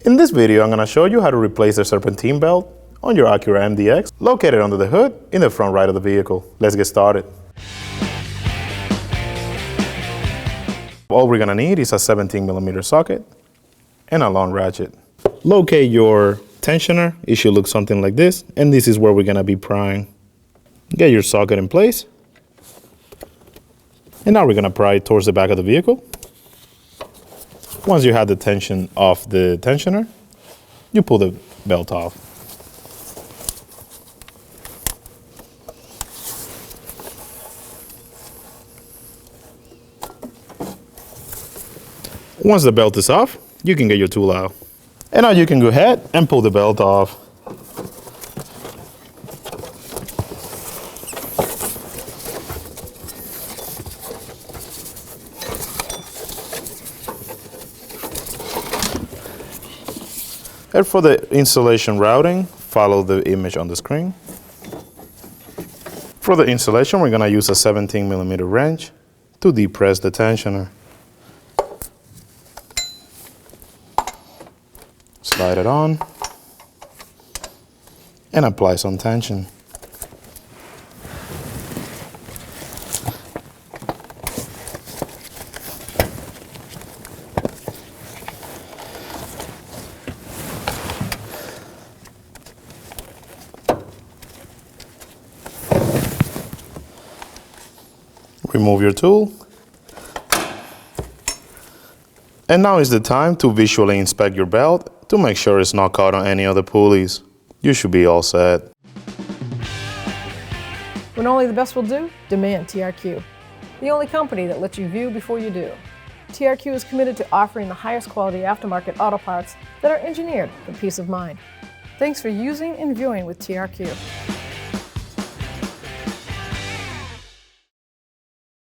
In this video, I'm going to show you how to replace the serpentine belt on your Acura MDX located under the hood in the front right of the vehicle. Let's get started. All we're going to need is a 17mm socket and a long ratchet. Locate your tensioner. It should look something like this, and this is where we're going to be prying. Get your socket in place. And now we're going to pry it towards the back of the vehicle. Once you have the tension off the tensioner, you pull the belt off. Once the belt is off, you can get your tool out. And now you can go ahead and pull the belt off. And for the installation routing, follow the image on the screen. For the installation, we're going to use a 17mm wrench to depress the tensioner. Slide it on and apply some tension. Remove your tool. And now is the time to visually inspect your belt to make sure it's not caught on any other pulleys. You should be all set. When only the best will do, demand TRQ. The only company that lets you view before you do. TRQ is committed to offering the highest quality aftermarket auto parts that are engineered for peace of mind. Thanks for using and viewing with TRQ.